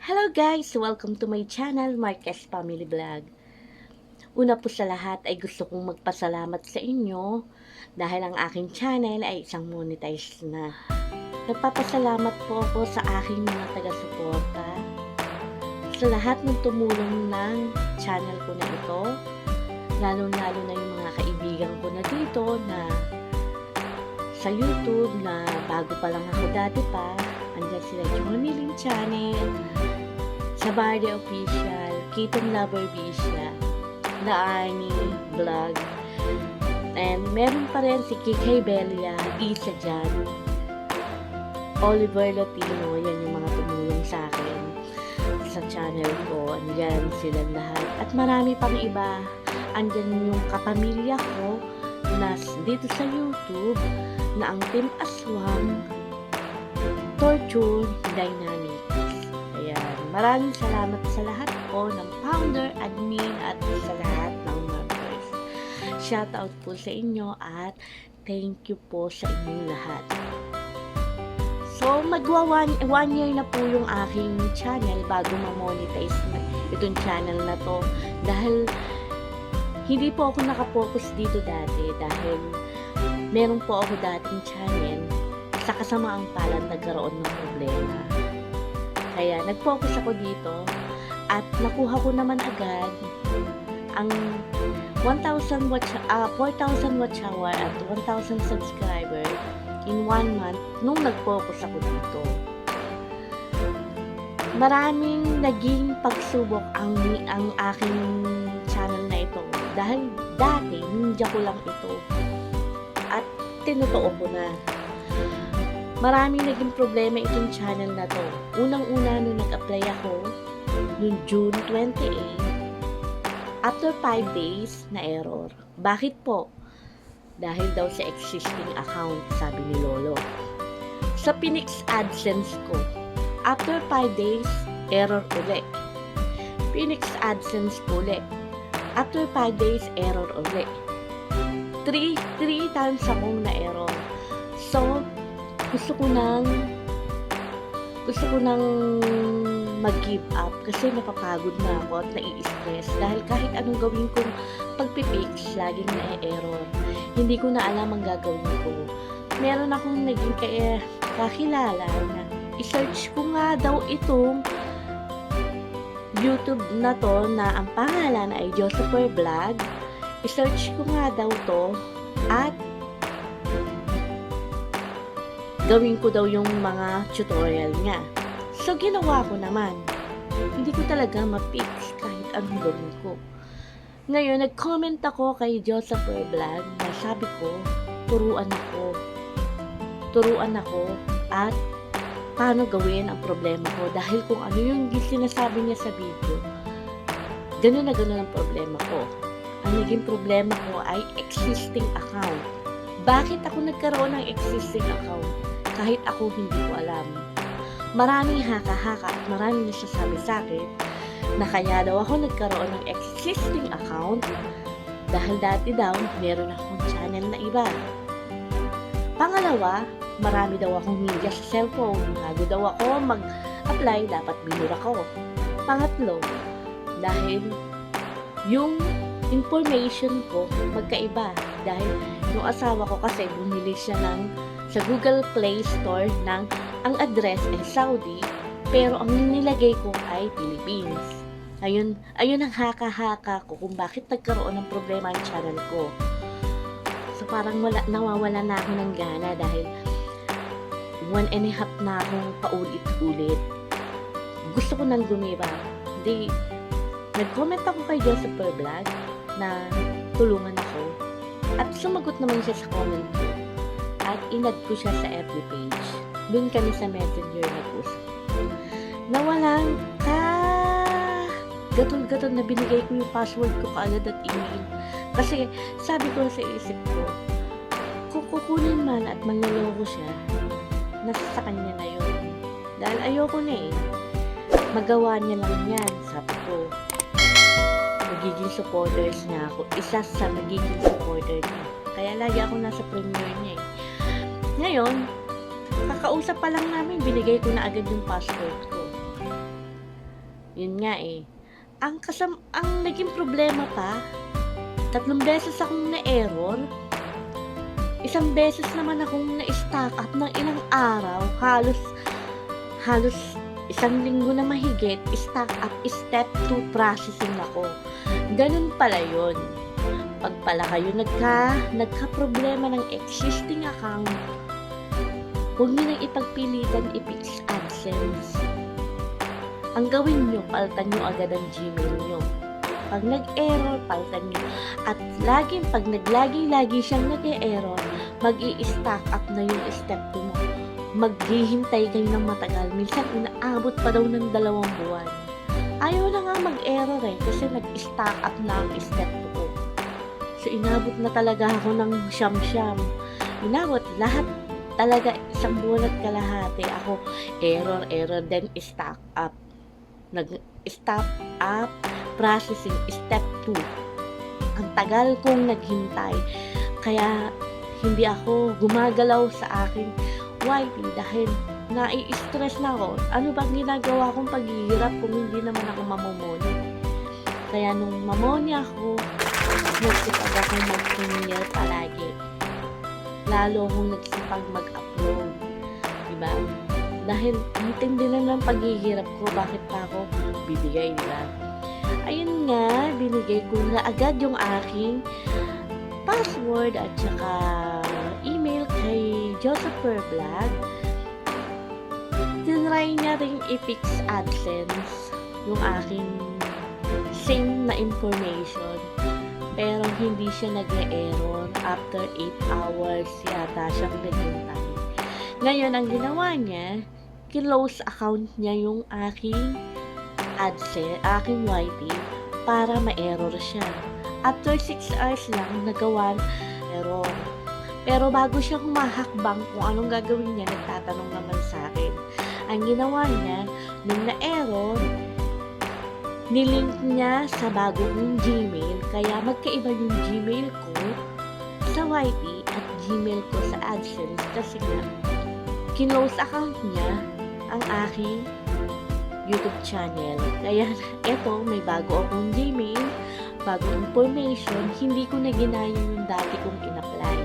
Hello guys! Welcome to my channel, Marquez Family Vlog. Una po sa lahat ay gusto kong magpasalamat sa inyo dahil ang aking channel ay isang monetized na. Nagpapasalamat po ako sa aking mga taga-suporta, sa lahat ng tumulong ng channel ko na ito, lalo-lalo na yung mga kaibigan ko na dito na sa YouTube na bago pa lang ako dati pa. Andyan sila Johnny Lin Channel, sa Barde Official, Kitong Lover Bisha, na Arnie Vlog, and meron pa rin si Kikay Belia, Isa Jan, Oliver Latino. Yan yung mga tumulong sa akin sa channel ko. Andyan silang lahat. At marami pang iba. Andyan yung kapamilya ko na dito sa YouTube na ang Team Aswang Torture Dynamics. Ayan. Maraming salamat sa lahat po ng founder, admin, at sa lahat ng members. Shoutout po sa inyo at thank you po sa inyong lahat. So, magwa one year na po yung aking channel bago ma-monetize na itong channel na to. Dahil hindi po ako nakapokus dito dati dahil meron po ako dating channel. Sa kasamaang palad nagkaroon ng problema. Kaya nag-focus ako dito at nakuha ko naman agad ang 4,000 watch hour at 1,000 subscriber in 1 month nung nag-focus ako dito. Maraming naging pagsubok ang aking channel na ito dahil dati ninja ko lang ito at tinutuo ko na. Maraming naging problema itong channel na to. Unang-una nung nag-apply ako, noong June 28, after 5 days na error. Bakit po? Dahil daw sa existing account, sabi ni Lolo. Sa Phoenix AdSense ko, after 5 days, error ulit. Phoenix AdSense ulit. After 5 days, error ulit. 3 times akong na error. So, gusto ko nang mag-give up kasi napapagod na ako at nai-stress dahil kahit anong gawin kong pagpipix, laging na-error. Hindi ko na alam ang gagawin ko. Meron akong naging kakilala na i-search ko nga daw itong YouTube na to na ang pangalan ay Josepher Vlog. I-search ko nga daw to at gawin ko daw yung mga tutorial niya. So, ginawa ko naman. Hindi ko talaga ma-fix kahit anong gawin ko. Ngayon, nag-comment ako kay Josepher Vlog na sabi ko, turuan ako at paano gawin ang problema ko dahil kung ano yung sinasabi niya sa video, ganun na ganun ang problema ko. Ang naging problema ko ay existing account. Bakit ako nagkaroon ng existing account? Kahit ako hindi ko alam. Maraming haka-haka at maraming nasasabi sa akin na kaya daw ako nagkaroon ng existing account dahil dati daw meron akong channel na iba. Pangalawa, marami daw akong media sa cellphone. Bago daw ako mag-apply, dapat binura ko. Pangatlo, dahil yung information ko magkaiba dahil yung asawa ko kasi bumili siya sa Google Play Store ng ang address ay Saudi pero ang nilagay ko ay Philippines. Ayun ang haka-haka ko kung bakit nagkaroon ng problema ang channel ko. So parang nawawala na ako ng gana dahil 1.5 na akong paulit-ulit. Gusto ko nang gumiba. Nag-comment ako kay Josepher Vlog na tulungan ako at sumagot naman siya sa comment ko. At inad ko siya sa FB page. Doon kami sa Messenger nag-usap. Na walang gatol-gatol na binigay ko yung password ko kaagad at email. Kasi sabi ko sa isip ko, kung kukunin man at manloloko siya, nasa sa kanya na yun. Dahil ayoko na magawa niya lang yan, sabi ko. Magiging supporters niya ako. Isa sa magiging supporter niya. Kaya lagi ako nasa premiere niya Ngayon, kakausap pa lang namin, binigay ko na agad yung password ko. Yun nga eh. Ang naging problema pa, 3 beses akong na-error. Isang beses naman akong na-stack up ng ilang araw, halos isang linggo na mahigit, stack up, step 2 processing ako. Ganun pala yun. Pag pala kayo nagka-problema ng existing account, huwag nyo nang ipagpilitan i-fix AdSense. Ang gawin nyo, palitan nyo agad ang Gmail nyo. Pag nag-error, palitan nyo. At pag lagi siyang nag-error, mag-i-stack up na yung step 2 mo. Maghihintay kayo ng matagal. Minsan, inaabot pa daw ng 2 buwan. Ayaw na nga mag-error kasi nag-stack up na ang step 2 ko. So, inabot na talaga ako ng siyam-siyam. Inabot lahat talaga 1 buwan at kalahati. Ako, error, then stack up. Nag-stop up processing step 2. Ang tagal kong naghintay. Kaya hindi ako gumagalaw sa aking YT dahil nai-stress na ako. Ano bang ginagawa kong paghihirap kung hindi naman ako mamomoni? Kaya nung mamoni ako, nagsipag ako mag-email palagi. Lalo akong nagsipag mag-upload. Diba? Dahil intindi na ng paghihirap ko, bakit pa ako bibigay, diba? Ayun nga, binigay ko na agad yung aking password at saka email kay Josepher Vlog. Tinry niya rin i-fix AdSense yung aking same na information. Pero hindi siya nag-e-error after 8 hours yata siyang naghintay. Ngayon, ang ginawa niya, close account niya yung aking AdSense, aking YT, para ma-error siya. After 6 hours lang, nagawa error. Pero bago siya humahakbang kung anong gagawin niya, nagtatanong naman sa akin. Ang ginawa niya, nung na-error, nilink niya sa bago kong Gmail, kaya magkaiba yung Gmail ko sa YT at Gmail ko sa AdSense kasi nga, kinlose account niya ang aking YouTube channel. Kaya eto, may bago akong Gmail, bagong information, hindi ko na ginaya yung dati kong in-apply.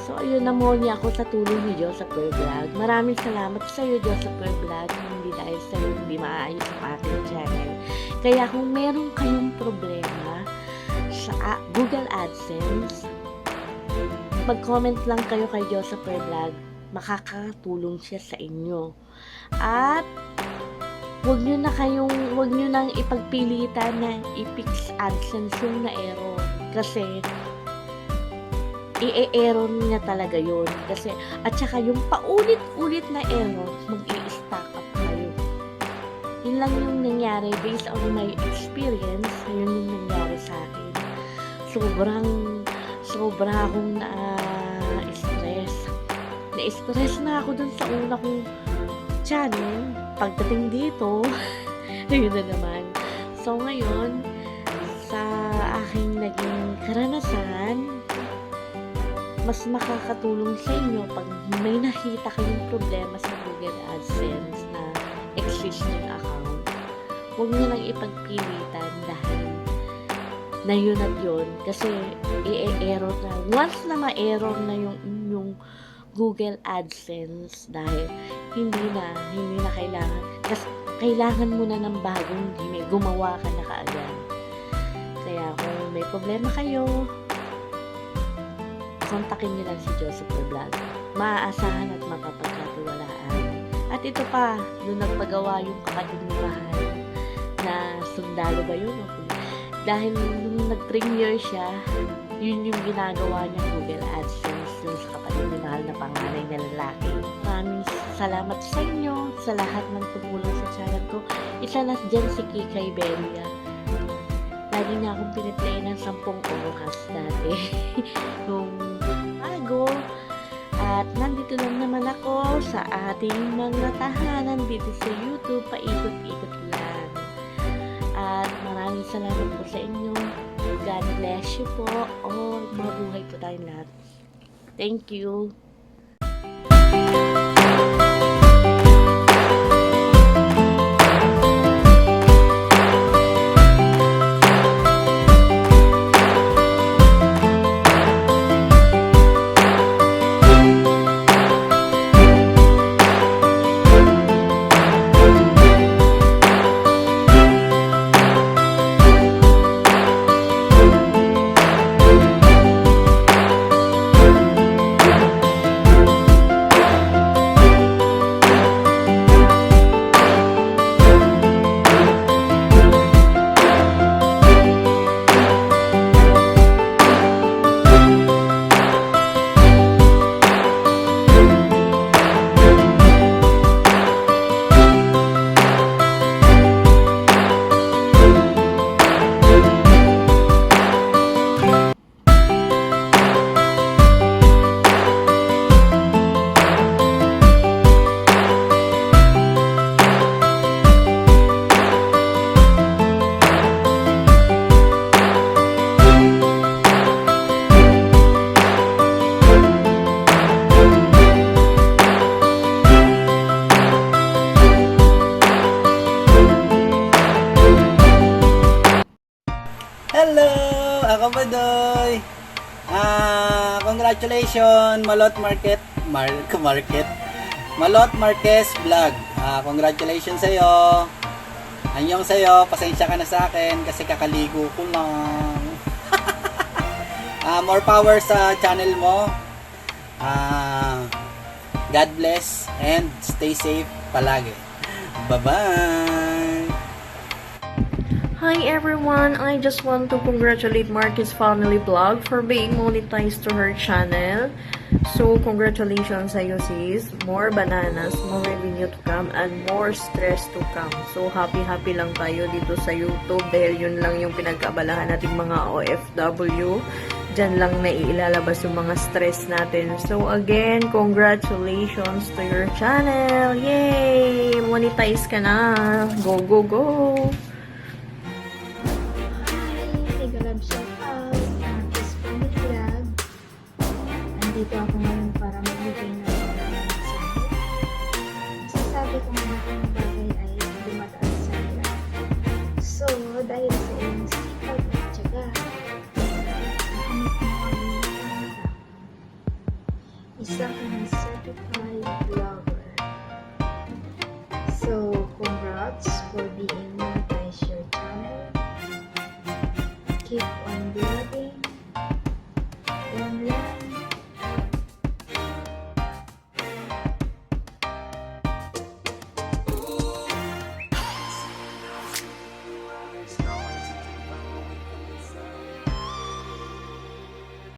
So, ayun, namoni ako sa tulong ni Josepher Vlog. Maraming salamat sa iyo, Josepher Vlog. Hindi dahil sa iyo, hindi maayos ang ating channel. Kaya kung meron kayong problema sa Google AdSense, mag-comment lang kayo kay Josepher Vlog. Makakatulong siya sa inyo. At wag nyo nang ipagpilitan na i-fix AdSense yung na-error. Kasi i-error niya talaga yun. Kasi, at saka yung paulit-ulit na error, mag-i-stack up kayo. Yun lang yung nangyari based on my experience. Yun yung nangyari sa akin. Sobra akong na-stress. Na-stress na ako dun sa una kong channel. Pagdating dito, yun na naman. So, ngayon, sa aking naging karanasan, mas makakatulong sa inyo pag may nakita kayong problema sa Google AdSense na existing account. Huwag nyo lang ipagpilitan dahil na yun at yun. Kasi, i-error na. Once na ma-error na yung inyong Google AdSense dahil hindi na kailangan. Kasi kailangan mo na ng bagong Gmail. Gumawa ka na kaagad. Kaya kung may problema kayo, kontakin niyo lang si Josepher Vlog. Maaasahan at mapapagkatiwalaan. At ito pa, nung nagpagawa yung kapatid ni Mahal na sundalo ba yun? Dahil nung nag-premiere siya, yun yung ginagawa niya Google AdSense yung sa kapatid ni Mahal na panganay na lalaki. Maraming salamat sa inyo sa lahat ng tumulong sa channel ko. Isa na dyan si Kikay Belia. Lagi na akong piniplay ng 10 oras dati. Nung bago. At nandito lang naman ako sa ating mga tahanan dito sa YouTube. Paikot-ikot lang. At maraming salamat po sa inyo. God bless you po. O mabuhay po tayong lahat. Thank you. Congratulations, Malot Market. Malot Marquez Vlog. Congratulations sa'yo. Anyong sa'yo. Pasensya ka na sa akin kasi kakaligo ko lang. More power sa channel mo. God bless and stay safe palagi. Bye-bye. Hi everyone, I just want to congratulate Marquez Family Vlog for being monetized to her channel. So, congratulations sa'yo sis. More bananas, more revenue to come, and more stress to come. So, happy lang tayo dito sa YouTube dahil yun lang yung pinagkaabalahan nating mga OFW. Diyan lang naiilalabas yung mga stress natin. So, again, congratulations to your channel. Yay! Monetize ka na. Go, go, go!